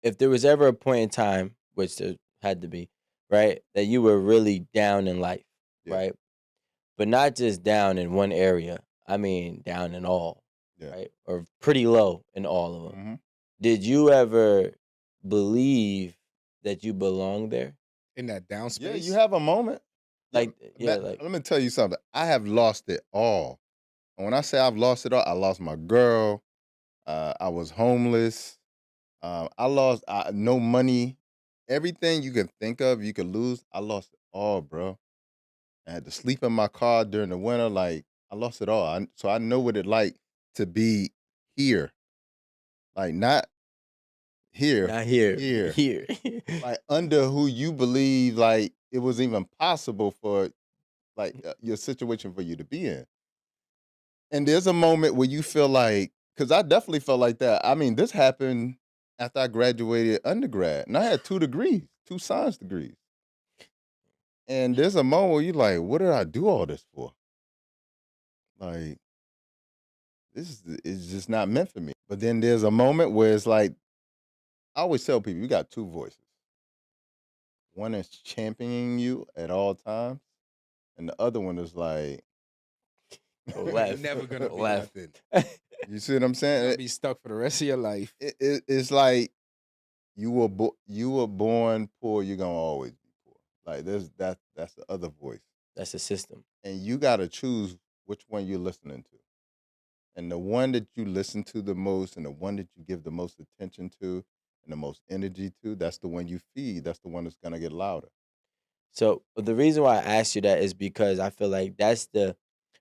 if there was ever a point in time, which there had to be, right, that you were really down in life, Yeah. right? But not just down in one area. I mean, down in all, Yeah. right? Or pretty low in all of them. Hmm. Did you ever believe that you belong there? In that down Yeah, you space. have a moment. Yeah, Like, yeah, like, let me tell you something. I have lost it all. And when I say I've lost it all, I lost my girl. I was homeless. I lost no money. Everything you can think of, you could lose. I lost it all, bro. I had to sleep in my car during the winter. Like I lost it all. So I know what it like to be here, like not here, not here, here, here. like under who you believe like it was even possible for like your situation for you to be in. And there's a moment where you feel like, because I definitely felt like that. I mean, this happened after I graduated undergrad, and I had 2 degrees, 2 science degrees. And there's a moment where you're like, what did I do all this for? Like, is just not meant for me. But then there's a moment where it's like, I always tell people, you got two voices. One is championing you at all times, and the other one is like, Go When you're left, never gonna go be left. nothing. you see what I'm You're saying? gonna be stuck for the rest of your life. It's like you were born poor, you're gonna always be poor. Like that's the other voice. That's the system. And you gotta choose which one you're listening to. And the one that you listen to the most and the one that you give the most attention to and the most energy to, that's the one you feed. That's the one that's gonna get louder. So the reason why I asked you that is because I feel like that's the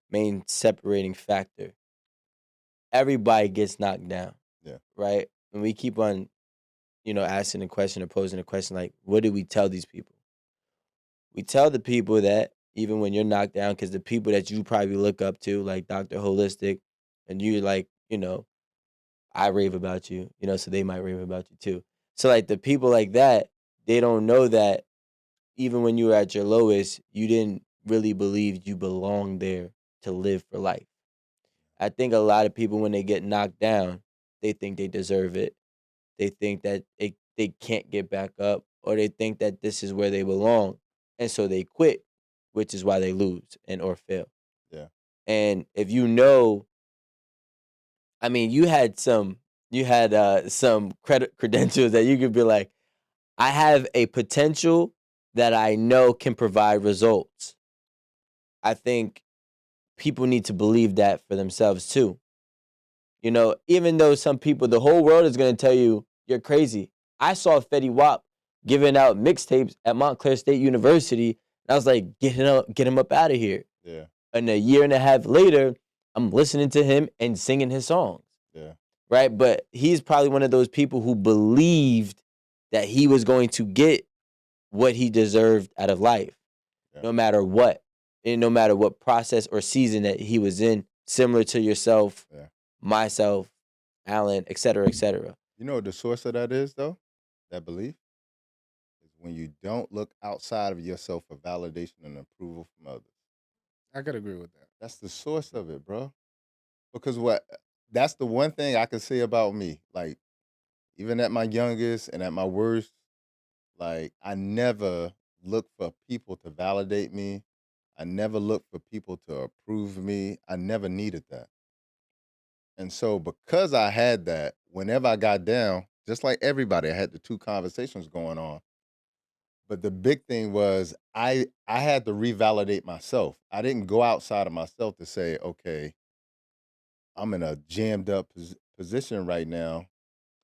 main separating factor. Everybody gets knocked down, Yeah. right? And we keep on, asking the question or posing the question like, what do we tell these people? We tell the people that even when you're knocked down, because the people that you probably look up to, like Dr. Holistic, and you like, I rave about you, so they might rave about you too. So like the people like that, they don't know that even when you were at your lowest, you didn't really believe you belonged there to live for life. I think a lot of people when they get knocked down, they think they deserve it. They think that they can't get back up, or they think that this is where they belong. And so they quit, which is why they lose and or fail. Yeah. And if you know, I mean, you had some credentials that you could be like, I have a potential that I know can provide results. I think people need to believe that for themselves too. Even though some people, the whole world is going to tell you you're crazy. I saw Fetty Wap giving out mixtapes at Montclair State University, and I was like, get him up out of here. Yeah. And a year and a half later, I'm listening to him and singing his songs, Yeah. right? But he's probably one of those people who believed that he was going to get what he deserved out of life, Yeah. no matter what, and no matter what process or season that he was in, similar to yourself, Yeah. myself, Alan, et cetera, et cetera. You know what the source of that is though? That belief is when you don't look outside of yourself for validation and approval from others. I could agree with that. That's the source of it, bro. Because that's the one thing I can say about me. Like, even at my youngest and at my worst, like I never looked for people to validate me. I never looked for people to approve me. I never needed that. And so because I had that, whenever I got down, just like everybody, I had the two conversations going on. But the big thing was I had to revalidate myself. I didn't go outside of myself to say, okay, I'm in a jammed up position right now.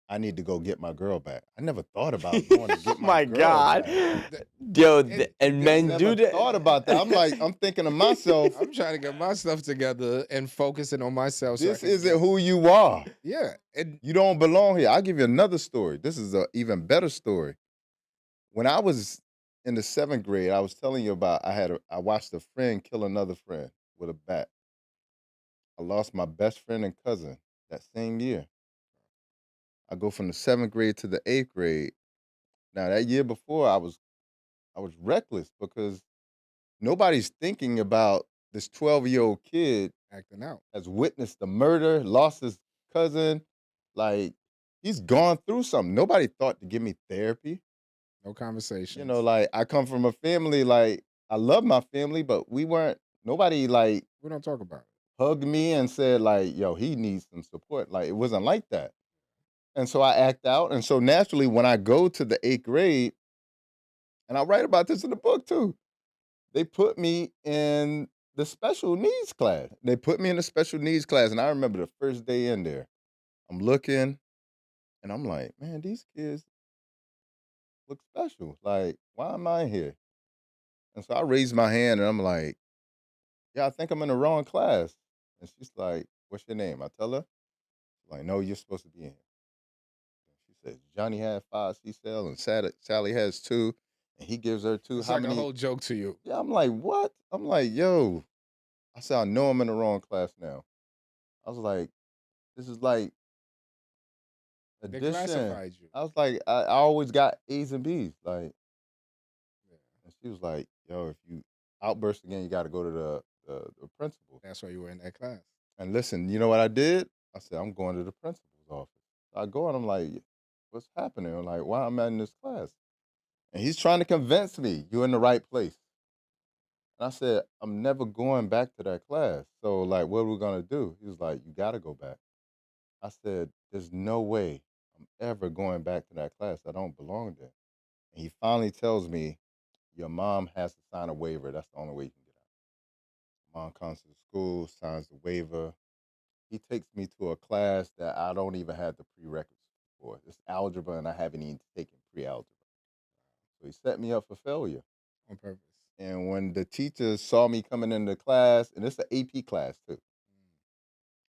I need to go get my girl back. I never thought about going to Oh get my my girl God. back. Yo, and Because men do Never that. thought about that. I'm like, I'm thinking to myself, I'm trying to get my stuff together and focusing on myself. So I this can isn't get, who you are. yeah, and You don't belong here. I'll give you another story. This is an even better story. When I was in the 7th grade, I was telling you about I watched a friend kill another friend with a bat. I lost my best friend and cousin that same year. I go from the 7th grade to the 8th grade. Now that year before, I was reckless because nobody's thinking about this 12-year-old kid acting out. has witnessed the murder, lost his cousin. Like he's gone through something. Nobody thought to give me therapy. No You know, conversations. like I come from a family, like I love my family, but we weren't nobody like We don't talk about it. hugged me and said, like, yo, he needs some support. Like it wasn't like that. And so I act out. And so naturally, when I go to the 8th grade, and I write about this in the book too, they put me in the special needs class. They put me in the special needs class. And I remember the first day in there, I'm looking and I'm like, man, these kids look special. Like, why am I here? And so I raised my hand and I'm like, yeah, I think I'm in the wrong class. And she's like, what's your name? I tell her, she's like, no, you're supposed to be in here. She says, Johnny had 5 C cell and Sally has 2. And he gives her 2. It's How like a many? whole joke to you. Yeah, I'm like, what? I'm like, yo. I said, I know I'm in the wrong class now. I was like, this is like They addition. classified you. I was like, I always got A's and B's. Like, Yeah. and she was like, yo, if you outburst again, you got to go to the principal. That's why you were in that class. And listen, you know what I did? I said, I'm going to the principal's office. I go and I'm like, what's happening? I'm like, why am I in this class? And he's trying to convince me you're in the right place. And I said, I'm never going back to that class. So, like, what are we going to do? He was like, you got to go back. I said, there's no way I'm ever going back to that class. I don't belong there. And he finally tells me, your mom has to sign a waiver. That's the only way you can get out. Mom comes to the school, signs the waiver. He takes me to a class that I don't even have the prerequisites for. It's algebra, and I haven't even taken pre-algebra. So he set me up for failure. On purpose. And when the teacher saw me coming into class, and it's an AP class too,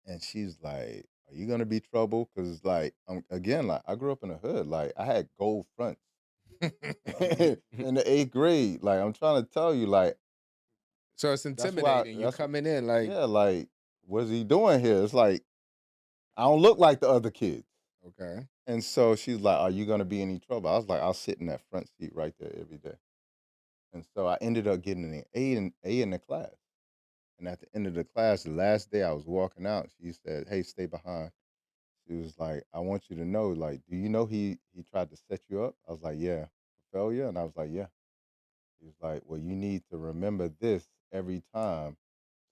and she's like, "Are you gonna be trouble?" Because like, again, like I grew up in the hood. Like I had gold fronts in the 8th grade. Like I'm trying to tell you, like So it's that's why. intimidating. You coming in like, Yeah. Like, what's he doing here? It's like I don't look like the other kids. okay. And so she's like, "Are you gonna be any trouble?" I was like, "I'll sit in that front seat right there every day." And so I ended up getting an A in the class. And at the end of the class, the last day I was walking out, she said, "Hey, stay behind." She was like, "I want you to know, like, do you know he tried to set you up?" I was like, "Yeah, for failure." And I was like, "Yeah." He was like, "Well, you need to remember this every time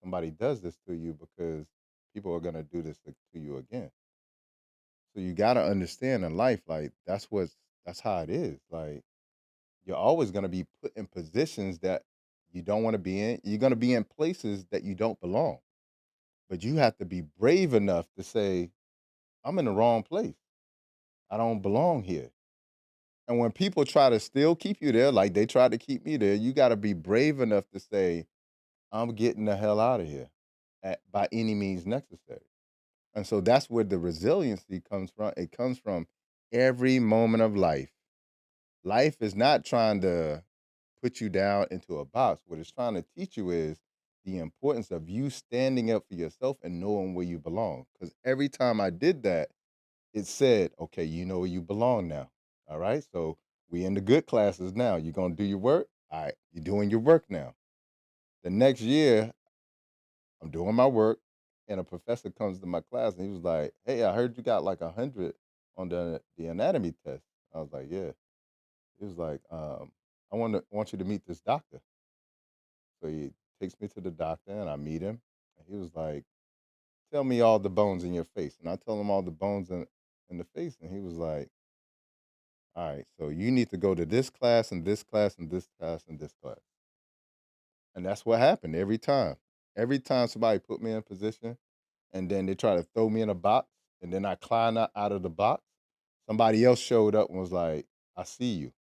somebody does this to you because people are gonna do this to you again. So you gotta understand in life, like that's how it is. Like you're always gonna be put in positions that you don't want to be in. You're gonna be in places that you don't belong. But you have to be brave enough to say, I'm in the wrong place. I don't belong here. And when people try to still keep you there, like they tried to keep me there, you got to be brave enough to say, I'm getting the hell out of here by any means necessary. And so that's where the resiliency comes from. It comes from every moment of life. Life is not trying to put you down into a box. What it's trying to teach you is the importance of you standing up for yourself and knowing where you belong. Because every time I did that, it said, okay, you know where you belong now. All right. So we in the good classes now. You're gonna do your work. All right, you're doing your work now. The next year, I'm doing my work, and a professor comes to my class and he was like, hey, I heard you got like 100 on the anatomy test. I was like, yeah. He was like, I want you to meet this doctor. So he takes me to the doctor and I meet him. And he was like, tell me all the bones in your face. And I tell him all the bones in the face. And he was like, all right, so you need to go to this class and this class and this class and this class. And that's what happened every time. Every time somebody put me in a position and then they try to throw me in a box and then I climb out of the box, somebody else showed up and was like, I see you.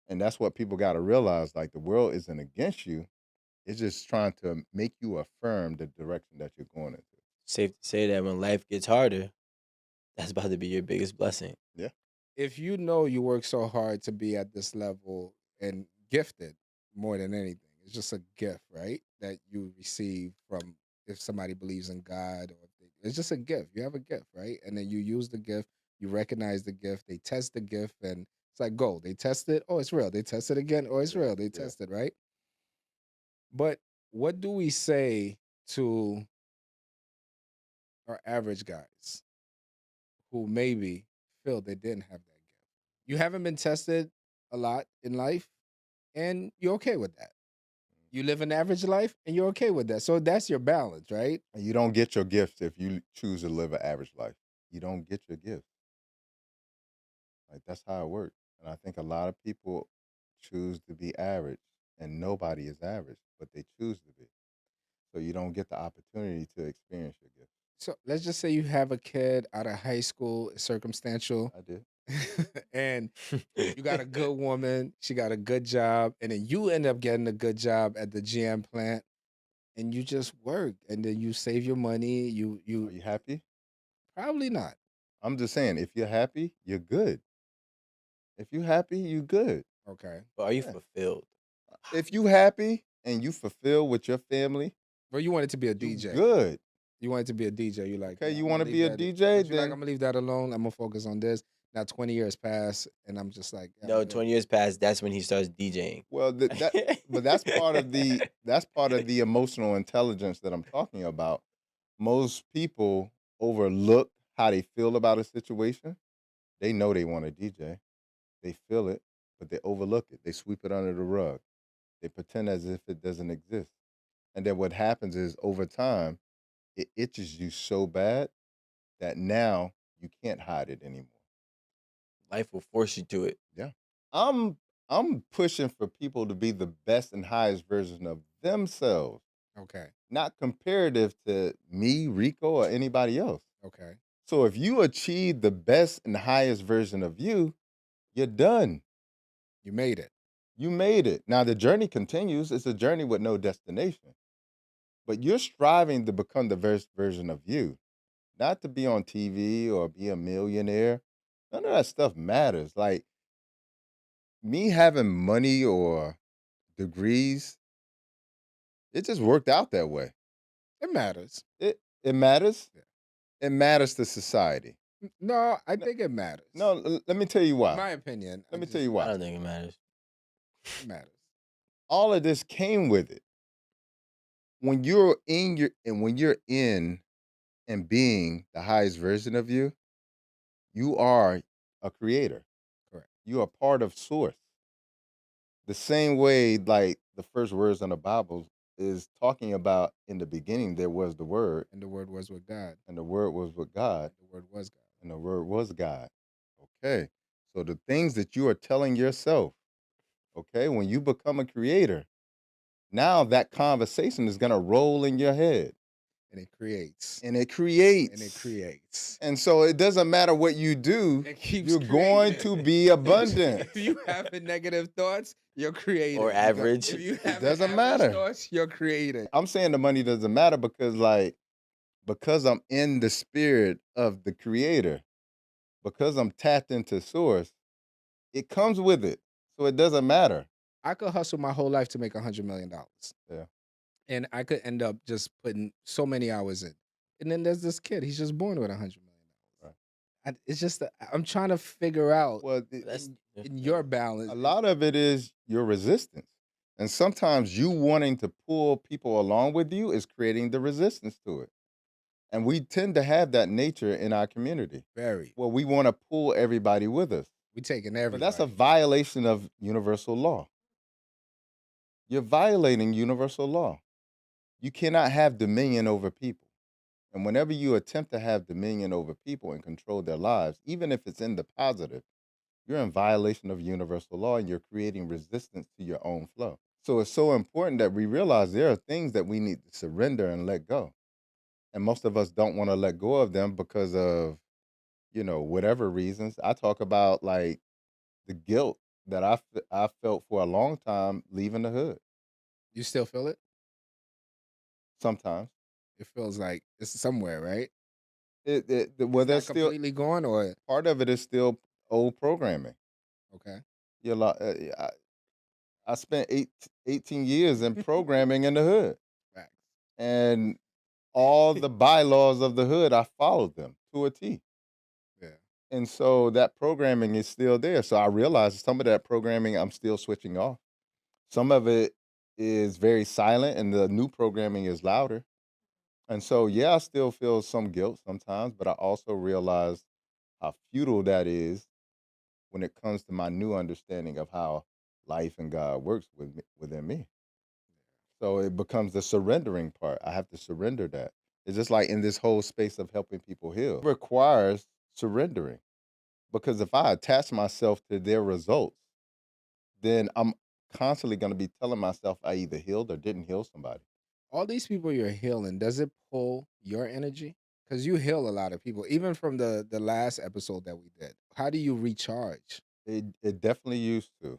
And that's what people got to realize. Like the world isn't against you. It's just trying to make you affirm the direction that you're going into. Safe to say that when life gets harder, that's about to be your biggest blessing. Yeah. If you know you work so hard to be at this level and gifted more than anything, it's just a gift, right? That you receive from if somebody believes in God it's just a gift. You have a gift, right? And then you use the gift, you recognize the gift, they test the gift, and it's like go. They test it, oh, it's real. They test it again, oh, it's Yeah. real. They Yeah. test it, right? But what do we say to our average guys who maybe feel they didn't have that gift. You haven't been tested a lot in life, and you're okay with that. You live an average life, and you're okay with that. So that's your balance, right? And you don't get your gifts if you choose to live an average life. You don't get your gifts. Like that's how it works. And I think a lot of people choose to be average, and nobody is average, but they choose to be. So you don't get the opportunity to experience your gifts. So let's just say you have a kid out of high school, it's circumstantial, I did. and you got a good woman, she got a good job, and then you end up getting a good job at the GM plant, and you just work, and then you save your money. You Are you you happy? probably not. I'm just saying, if you're happy, you're good. If you're happy, you good. Okay. But are you Yeah. fulfilled? If you happy and you fulfill with your family, Well, you want it to be a you DJ. good. You want it to be a DJ. You like, Okay, yeah, you I'm want gonna to leave be a that. DJ, But you like, I'm then gonna leave that alone. I'm gonna focus on this. Now 20 years pass, and I'm just like, yeah, I'm No, good. 20 years past, that's when he starts DJing. well but that's part of the emotional intelligence that I'm talking about. Most people overlook how they feel about a situation. They know they want a DJ. They feel it, but they overlook it. They sweep it under the rug. They pretend as if it doesn't exist. And then what happens is over time, it itches you so bad that now you can't hide it anymore. Life will force you to it. Yeah. I'm I'm pushing for people to be the best and highest version of themselves, Okay. not comparative to me, Rico, or anybody else. Okay. So if you achieve the best and highest version of you, you're done. You made it. You made it. Now the journey continues. It's a journey with no destination. But you're striving to become the best version of you, not to be on TV or be a millionaire. None of that stuff matters. Like me having money or degrees, it just worked out that way. It matters. It matters. Yeah. It matters to society. No, I No, think it matters. no, let me tell you In why. my opinion, Let me tell you I why. don't think it matters. it matters. All of this came with it. When you're in and being the highest version of you, you are a creator. Correct. You are part of source. The same way, like the first words in the Bible is talking about in the beginning there was the word, And the word was with God. and the word was with God, The word was God. and the word was God. Okay. So the things that you are telling yourself, okay, when you become a creator, now that conversation is gonna roll in your head. And it creates. And it creates. And it creates. And so it doesn't matter what you do, It keeps you're going to creating. be abundant. If you have negative thoughts, you're creating. Or average. If you have doesn't average matter. thoughts, you're creating. I'm saying the money doesn't matter because I'm in the spirit of the creator, because I'm tapped into source, it comes with it. So it doesn't matter. I could hustle my whole life to make $100 million. Yeah. And I could end up just putting so many hours in. And then there's this kid, he's just born with $100 million. Right. It's just that I'm trying to figure out Well, That's in your balance. a lot of it is your resistance. And sometimes you wanting to pull people along with you is creating the resistance to it. And we tend to have that nature in our community. Very. Well, we want to pull everybody with us. We taking But everybody. that's a violation of universal law. You're violating universal law. You cannot have dominion over people. And whenever you attempt to have dominion over people and control their lives, even if it's in the positive, you're in violation of universal law and you're creating resistance to your own flow. So it's so important that we realize there are things that we need to surrender and let go. And most of us don't want to let go of them because of, whatever reasons. I talk about like the guilt that I felt for a long time leaving the hood. You still feel it? Sometimes It feels like it's somewhere, right? well, It's there's not still completely gone, or part of it is still old programming. okay. You're like, I spent 18 years in programming in the hood, Facts. and all the bylaws of the hood, I followed them to a T. Yeah. And so that programming is still there. So I realized some of that programming I'm still switching off. Some of it is very silent, and the new programming is louder. And so, yeah, I still feel some guilt sometimes, but I also realize how futile that is when it comes to my new understanding of how life and God works within me. So it becomes the surrendering part. I have to surrender that. It's just like in this whole space of helping people heal, it requires surrendering. Because if I attach myself to their results, then I'm constantly going to be telling myself I either healed or didn't heal somebody. All these people you're healing, does it pull your energy? Because you heal a lot of people, even from the last episode that we did. How do you recharge? It definitely used to,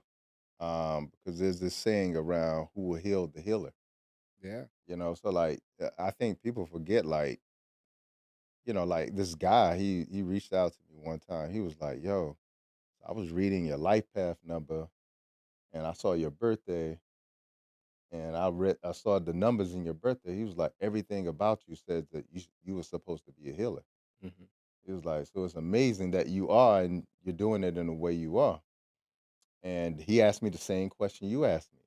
because there's this saying around who will heal the healer. Yeah. So like I think people forget, like, like this guy, he reached out to me one time. He was like, "Yo, I was reading your life path number, and I saw your birthday, and I saw the numbers in your birthday." He was like, "Everything about you says that you were supposed to be a healer." Mhm. He was like, "So it's amazing that you are, and you're doing it in the way you are." And he asked me the same question you asked me.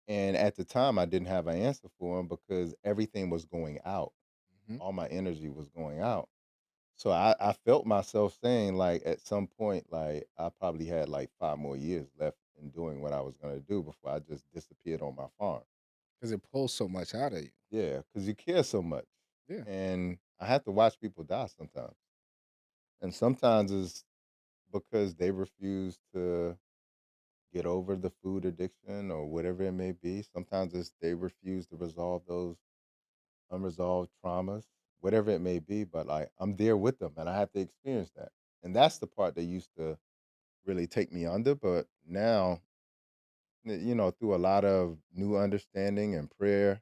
And at the time, I didn't have an answer for him because everything was going out. Mhm. All my energy was going out. So I felt myself saying, like, at some point, like, I probably had like 5 more years left in doing what I was going to do before I just disappeared on my farm. Because it pulls so much out of you. Yeah, because you care so much. Yeah. And I have to watch people die sometimes. And sometimes it's because they refuse to get over the food addiction or whatever it may be. Sometimes it's they refuse to resolve those unresolved traumas, whatever it may be. But like I'm there with them and I have to experience that. And that's the part that used to really take me under. But now, through a lot of new understanding and prayer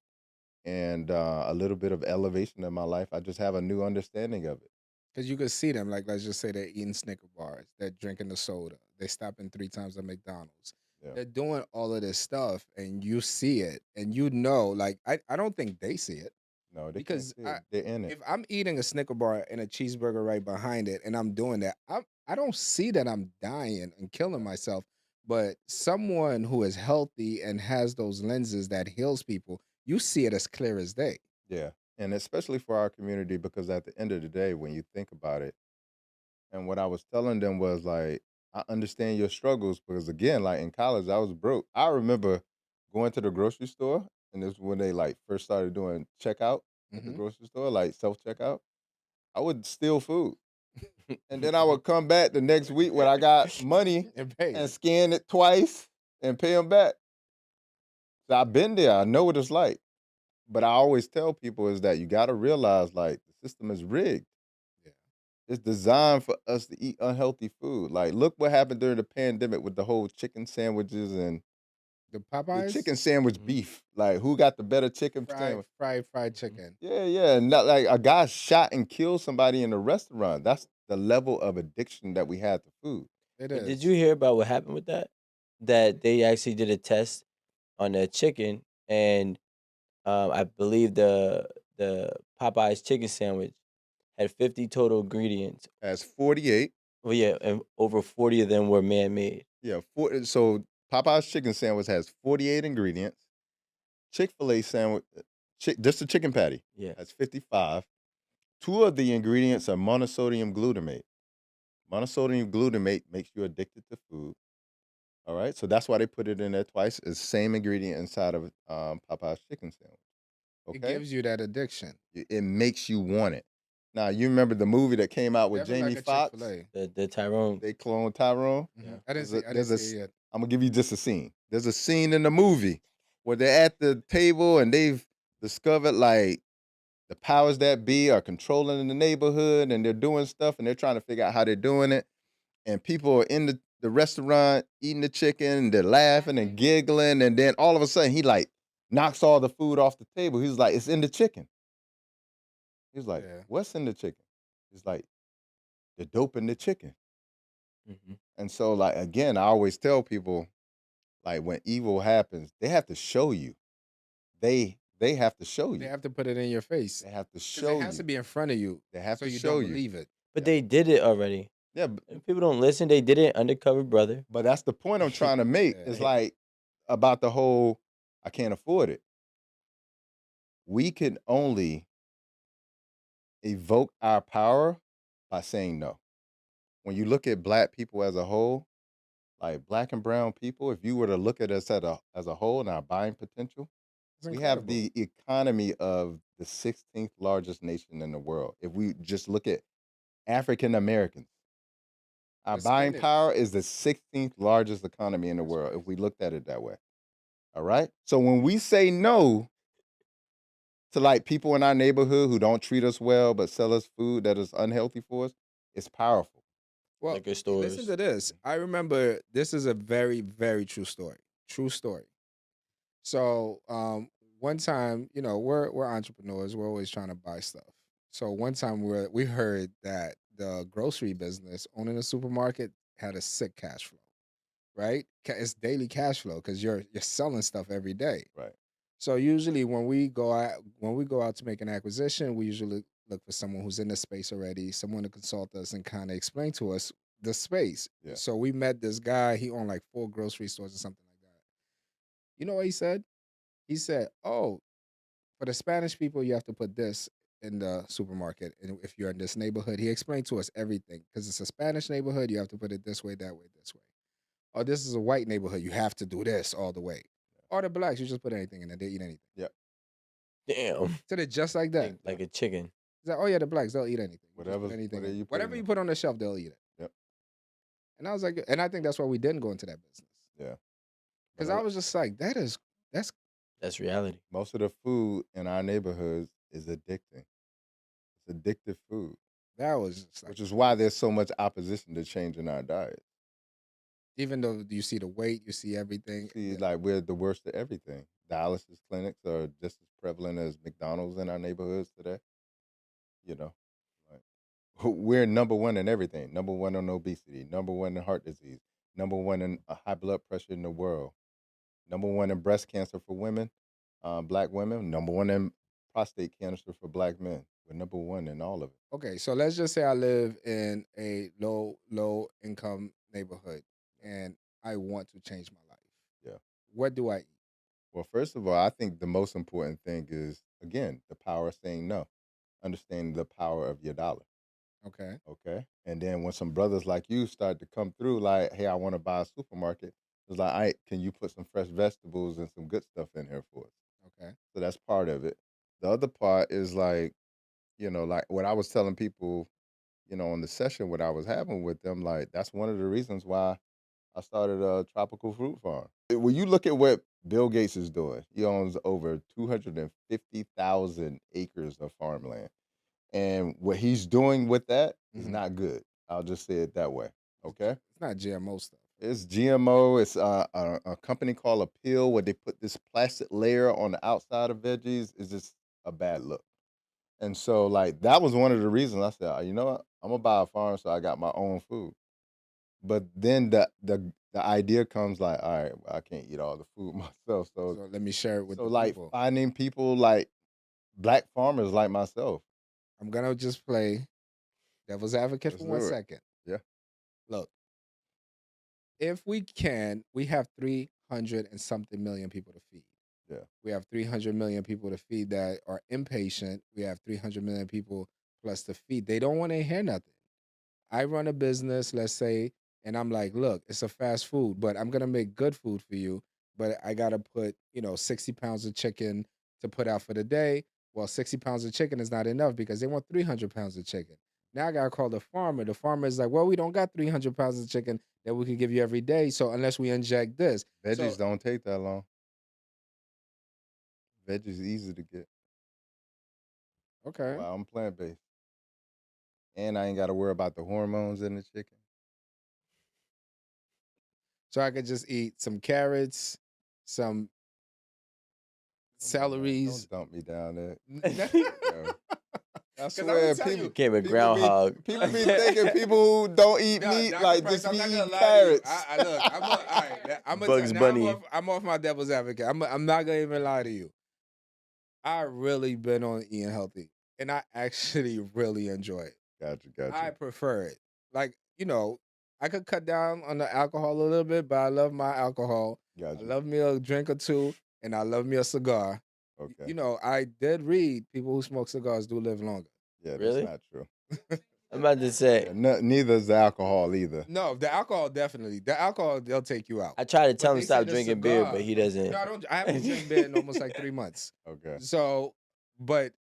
and a little bit of elevation in my life, I just have a new understanding of it. Because you could see them, like, let's just say they're eating Snicker bars, they're drinking the soda, they stopping 3 times at McDonald's. Yeah. They're doing all of this stuff, and you see it, and you know, like, I don't think they see it. No, they can't Because see it. They're in it. if I'm eating a Snicker bar and a cheeseburger right behind it, and I'm doing that, I don't see that I'm dying and killing myself. But someone who is healthy and has those lenses that heals people, you see it as clear as day. Yeah. And especially for our community, because at the end of the day, when you think about it, and what I was telling them was like, I understand your struggles because again, like in college, I was broke. I remember going to the grocery store, and this is when they like first started doing checkout at the Hmm. grocery store, like self checkout. I would steal food, and then I would come back the next week when I got money And pay. and scan it twice and pay them back. So I've been there. I know what it's like. But I always tell people is that you got to realize like the system is rigged. Yeah. It's designed for us to eat unhealthy food. Like, look what happened during the pandemic with the whole chicken sandwiches and The the Popeyes chicken sandwich Mhm. beef. Like, who got the better chicken fried sandwich? fried Mhm. chicken. Yeah, yeah. And not like a guy shot and killed somebody in a restaurant. That's the level of addiction that we had to food. It But did you is. hear about what happened with that? That they actually did a test on the chicken, and I believe the Popeyes chicken sandwich had 50 total ingredients. As 48. Well, yeah, and over 40 of them were man-made. Yeah, so Popeye's chicken sandwich has 48 ingredients. Chick-fil-A sandwich, just a chicken patty, Yes. has 55. Two of the ingredients are monosodium glutamate. Monosodium glutamate makes you addicted to food. All right, so that's why they put it in there twice. It's the same ingredient inside of Popeye's chicken sandwich. It Okay, gives you that addiction. it makes you want it. Now you remember the movie that came out with Definitely Jamie like a Chick Fil Foxx? A. The Tyrone. They cloned Tyrone. Mhm. Yeah. I didn't see it yet. I'm gonna give you just a scene. There's a scene in the movie where they're at the table and they've discovered like the powers that be are controlling the neighborhood and they're doing stuff and they're trying to figure out how they're doing it. And people are in the restaurant eating the chicken and they're laughing and giggling. And then all of a sudden he like knocks all the food off the table. He's like, it's in the chicken. He's like, Yeah. what's in the chicken? He's like, the dope in the chicken. Mhm. And so, like, again, I always tell people, like, when evil happens, they have to show you. They have to show They you. have to put it in your face They have to because it show has to you. be in front of you They have so to you show don't you. believe it. But Yeah. they did it already. Yeah, If people don't listen, they did it, Undercover Brother. but that's the point I'm trying to make. Yeah. Is like about the whole I can't afford it. We can only evoke our power by saying no. when you look at black people as a whole, like black and brown people, if you were to look at us as a whole and our buying potential, It's we have incredible. the economy of the 16th largest nation in the world. If we just look at African Americans, our We're buying spending. power is the 16th largest economy in the That's world if crazy. we looked at it that way. All right. So when we say no to like people in our neighborhood who don't treat us well but sell us food that is unhealthy for us, it's powerful. Well, Liquor listen to stores. this. I remember this is a very, very true story. True story. So, one time, we're entrepreneurs. We're always trying to buy stuff. So one time we heard that the grocery business owning a supermarket had a sick cash flow, right? It's daily cash flow because you're selling stuff every day. Right. So usually when we go out to make an acquisition, we usually look for someone who's in the space already, someone to consult us and kind of explain to us the space. Yeah. So we met this guy. He owned like 4 grocery stores or something like that. You know what he said? He said, "Oh, for the Spanish people, you have to put this in the supermarket. And if you're in this neighborhood," he explained to us everything because it's a Spanish neighborhood. You have to put it this way, that way, this way. Or this is a white neighborhood. You have to do this all the way. Or the blacks, you just put anything in there. They eat anything. Yeah. Damn. Said it just like that. Like a chicken. He's like, "Oh yeah, the blacks, they'll eat anything. You just put Whatever anything in. you put Whatever in you there. put on the shelf, they'll eat it." Yep. And I was like, and I think that's why we didn't go into that business. Yeah. Because But I was just like, that's That's reality. most of the food in our neighborhoods is addicting. It's addictive food, that was just like, which is why there's so much opposition to changing our diet. even though you see the weight, you see everything. See, like we're the worst of everything. Dialysis clinics are just as prevalent as McDonald's in our neighborhoods today. You know, like we're number one in everything. Number one in obesity. Number one in heart disease. Number one in high blood pressure in the world. Number one in breast cancer for women, black women. Number one in prostate cancer for black men. We're number one in all of it. Okay, so let's just say I live in a low income neighborhood and I want to change my life. Yeah. What do I eat? Well, first of all, I think the most important thing is again the power of saying no. Understanding the power of your dollar. Okay. Okay. And then when some brothers like you start to come through, like, hey, I want to buy a supermarket, it's like, all right, can you put some fresh vegetables and some good stuff in here for us? Okay. So that's part of it. The other part is like, like what I was telling people, on the session, what I was having with them, like, that's one of the reasons why I started a tropical fruit farm. When you look at what Bill Gates is doing, he owns over 250,000 acres of farmland. And what he's doing with that is Mhm. not good. I'll just say it that way. Okay. It's not GMO stuff. It's GMO. It's a company called Appeal where they put this plastic layer on the outside of veggies. Is just a bad look. And so, like, that was one of the reasons I said, you know what? I'm gonna buy a farm so I got my own food. But then the idea comes like, all right, well, I can't eat all the food myself. So So let me share it with so the like people. finding people like black farmers like myself. I'm gonna just play devil's advocate Let's for one do it. second. Yeah. Look, if we have 300 and something million people to feed. Yeah. We have 300 million people to feed that are impatient. We have 300 million people plus to feed. They don't want to hear nothing. I run a business, let's say, and I'm like, look, it's a fast food, but I'm gonna make good food for you. But I gotta put, 60 pounds of chicken to put out for the day. Well, 60 pounds of chicken is not enough because they want 300 pounds of chicken. Now I gotta call the farmer. The farmer is like, well, we don't got 300 pounds of chicken that we could give you every day. So unless we inject this. Veggies So don't take that long. Veggies easy to get. okay. Wow, I'm plant based. And I ain't gotta worry about the hormones in the chicken. So I could just eat some carrots, some Come on, man. celeries. Don't dump me down there. Because Yeah. I swear, people, Became a people be groundhog. people be thinking people who don't eat No, meat Dr. like Price, just I'm be not gonna eating lie to you. carrots. Look, all right. Bugs Bunny. I'm off my devil's advocate. I'm not gonna even lie to you. I really been on eating healthy, and I actually really enjoy it. Gotcha. I prefer it. Like, I could cut down on the alcohol a little bit, but I love my alcohol. I Gotcha. love me a drink or two, and I love me a cigar. Okay. I did read people who smoke cigars do live longer. Yeah, that's Really? not true. I'm about to say. Neither is the alcohol either. No, the alcohol definitely. The alcohol they'll take you out. I try to But tell him they to say stop the drinking beer, but cigar. he doesn't. No, I don't. I haven't drank beer in almost like 3 months. Okay. So, but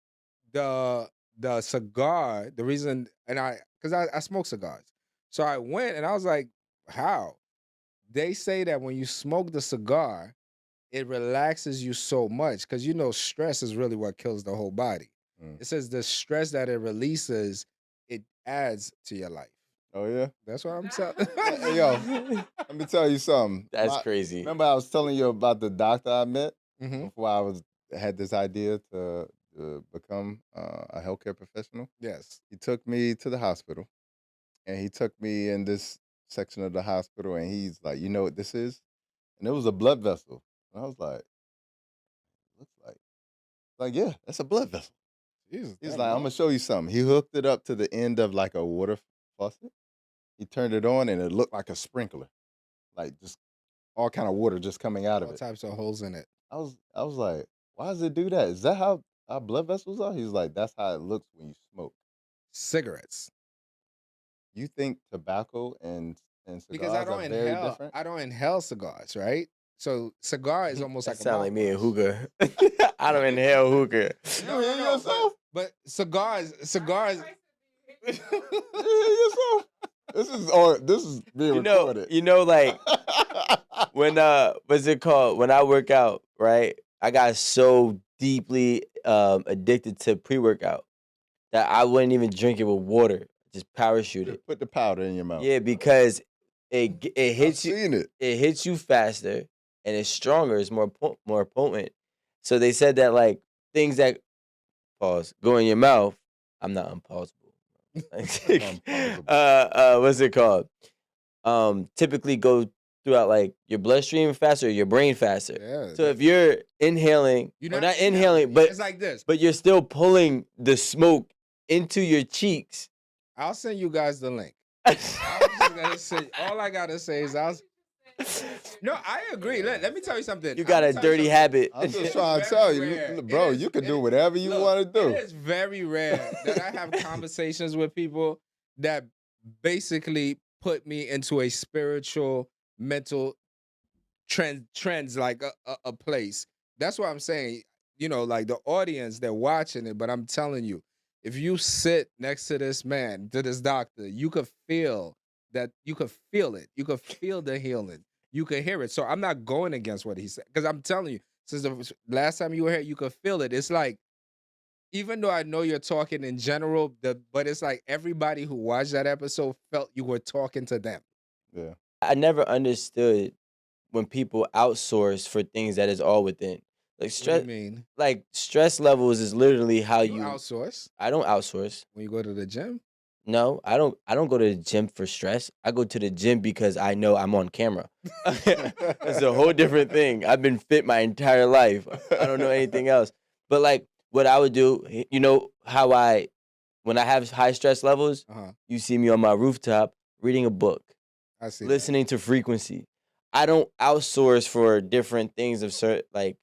the cigar, the reason, and because I smoke cigars, so I went and I was like, how? They say that when you smoke the cigar, it relaxes you so much because stress is really what kills the whole body. Mm. It says the stress that it releases, it adds to your life. Oh yeah. That's what I'm telling. Hey, yo, let me tell you something. That's crazy. Remember I was telling you about the doctor I met Mhm. before I had this idea to become a healthcare professional. Yes. He took me to the hospital, and he took me in this section of the hospital, and he's like, "You know what this is?" And it was a blood vessel. And I was like, "Looks like yeah, that's a blood vessel." Jesus, He's that like, "I'm long? gonna show you something." He hooked it up to the end of like a water faucet. He turned it on, and it looked like a sprinkler, like just all kind of water just coming out of All it. types of holes in it. I was like, "Why does it do that? Is that how our blood vessels are?" He's like, "That's how it looks when you smoke." Cigarettes. You think tobacco and Because cigars are very different? I don't inhale cigars, right? So cigar is almost That like a sound like me and mouthwash. hookah. I don't inhale hookah. You hear yourself? But cigars. You hear yourself? This is being recorded. Like when what's it called? When I work out, right? I got so deeply addicted to pre-workout that I wouldn't even drink it with water. Just parachute it. Put the powder in your mouth. Yeah, because it I've hits you. seen it. It hits you faster and it's stronger. It's more potent. So they said that like things that go in your mouth. I'm not unpausable. What's it called? Typically go throughout like your bloodstream faster, or your brain faster. Yeah. So if you're inhaling, You're not inhaling, but it's like this. but you're still pulling the smoke into your cheeks. I'll send you guys the link. I was just gonna say, all I gotta say is No, I agree. Let me tell you something. You got a dirty habit. I'm just trying to tell you, bro, you can do whatever you want to do. It is very rare that I have conversations with people that basically put me into a spiritual, mental trends like a place. That's what I'm saying. Like the audience, they're watching it, but I'm telling you, if you sit next to this man, to this doctor, you could feel that. You could feel it. You could feel the healing. You could hear it. So I'm not going against what he said because I'm telling you, since the last time you were here, you could feel it. It's like, even though I know you're talking in general, but it's like everybody who watched that episode felt you were talking to them. Yeah. I never understood when people outsource for things that is all within. Like stress, What do you mean? like stress levels is literally how You you. outsource I don't outsource. when you go to the gym? No, I don't. I don't go to the gym for stress. I go to the gym because I know I'm on camera. It's a whole different thing. I've been fit my entire life. I don't know anything else. But like what I would do, how when I have high stress levels, you see me on my rooftop reading a book, I see. listening to frequency. I don't outsource for different things of certain like.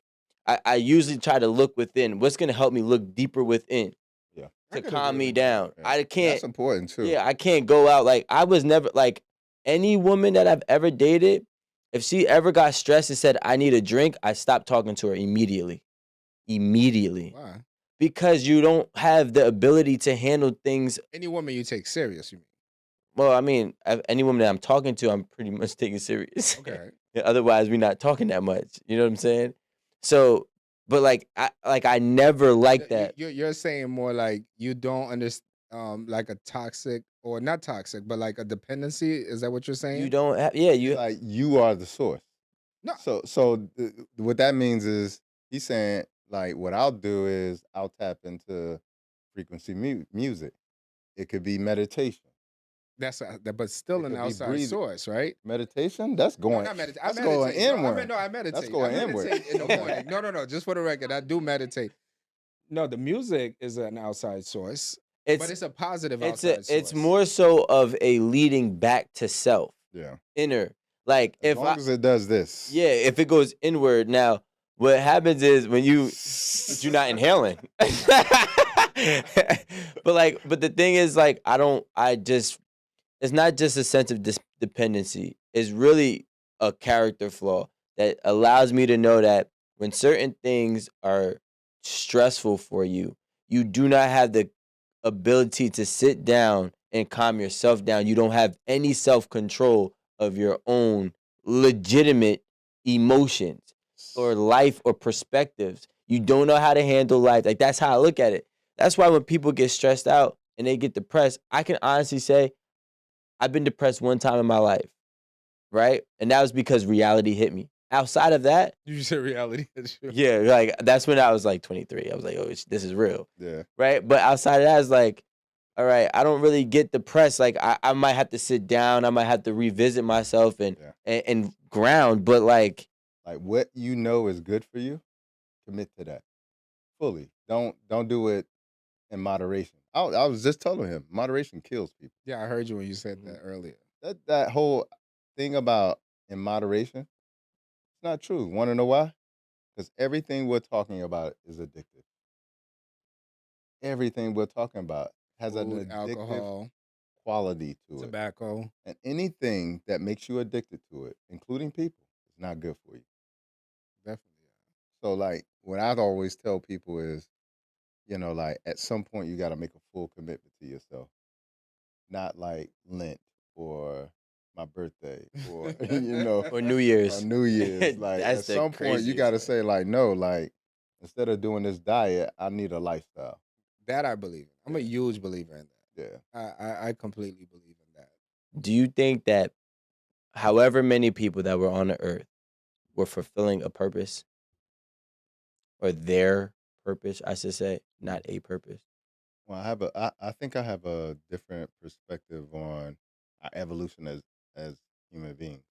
I usually try to look within. What's gonna help me look deeper within? Yeah. To calm me down. Yeah. I can't. That's important too. Yeah, I can't go out. Like I was never like any woman that I've ever dated. If she ever got stressed and said I need a drink, I stopped talking to her immediately. Immediately. Why? Because you don't have the ability to handle things. Any woman you take serious, you mean? Well, I mean, any woman that I'm talking to, I'm pretty much taking serious. Okay. Otherwise, we're not talking that much. You know what I'm saying? So, but like I never liked that. You're saying more like you don't understand, like a toxic or not toxic, but like a dependency. Is that what you're saying? You don't have. Yeah, you. Like you are the source. No. So what that means is he's saying like what I'll do is I'll tap into frequency music. It could be meditation. But still It an could be outside breathing. source, right? Meditation. That's going. No, not meditate. That's I going meditate. No, inward. I meditate. That's going I inward. meditate in the morning. No. Just for the record, I do meditate. No, the music is an outside source, but it's a positive outside source. It's more so of a leading back to self. Yeah. Inner. Like as long as it does this. Yeah, if it goes inward. Now, what happens is when you're not inhaling. but the thing is, like, it's not just a sense of dependency. It's really a character flaw that allows me to know that when certain things are stressful for you, you do not have the ability to sit down and calm yourself down. You don't have any self control of your own legitimate emotions or life or perspectives. You don't know how to handle life. Like, that's how I look at it. That's why when people get stressed out and they get depressed, I can honestly say I've been depressed one time in my life, right? And that was because reality hit me. Outside of that, You said reality. yeah, like that's when I was like 23. I was like, oh, this is real, Yeah. right? But outside of that, it's like, all right, I don't really get depressed. Like I might have to sit down, I might have to revisit myself and Yeah. and ground. But like, what you know is good for you, commit to that fully. Don't do it in moderation. I was just telling him, moderation kills people. Yeah, I heard you when you said Mhm. that earlier. That whole thing about in moderation, it's not true. Want to know why? Because everything we're talking about is addictive. Everything we're talking about has an Food, addictive alcohol, quality to it. tobacco. And anything that makes you addicted to it, including people, is not good for you. Definitely. So, like, what I'd always tell people is, like, at some point, you got to make a full commitment to yourself, not like Lent or my birthday or, or New or Year's, New Year's. Like, that's at the some point, you got craziest to thing. say, like, no, like, instead of doing this diet, I need a lifestyle. That I believe in. I'm a Yeah. huge believer in Yeah. that. I completely believe in that. Do you think that however many people that were on the earth were fulfilling a purpose or their purpose, I should say, not a purpose? Well, I think I have a different perspective on our evolution as human beings.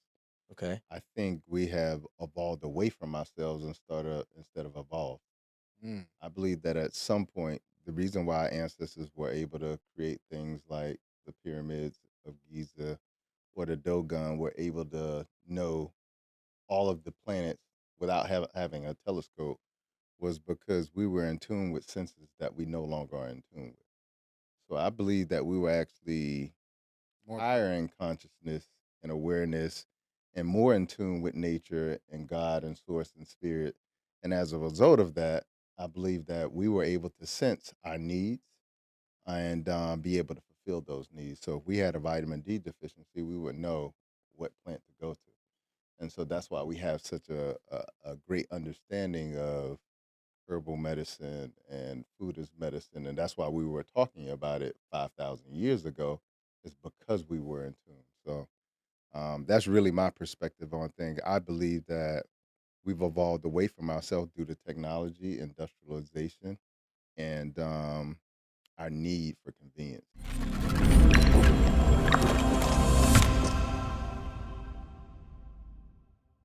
Okay. I think we have evolved away from ourselves instead of evolved. Mm. I believe that at some point, the reason why our ancestors were able to create things like the pyramids of Giza or the Dogon were able to know all of the planets without having a telescope was because we were in tune with senses that we no longer are in tune with. So I believe that we were actually More higher in consciousness and awareness and more in tune with nature and God and source and spirit. And as a result of that, I believe that we were able to sense our needs and be able to fulfill those needs. So if we had a vitamin D deficiency, we would know what plant to go to. And so that's why we have such a great understanding of herbal medicine and food as medicine. And that's why we were talking about it 5,000 years ago, is because we were in tune. So that's really my perspective on things. I believe that we've evolved away from ourselves due to technology, industrialization, and our need for convenience.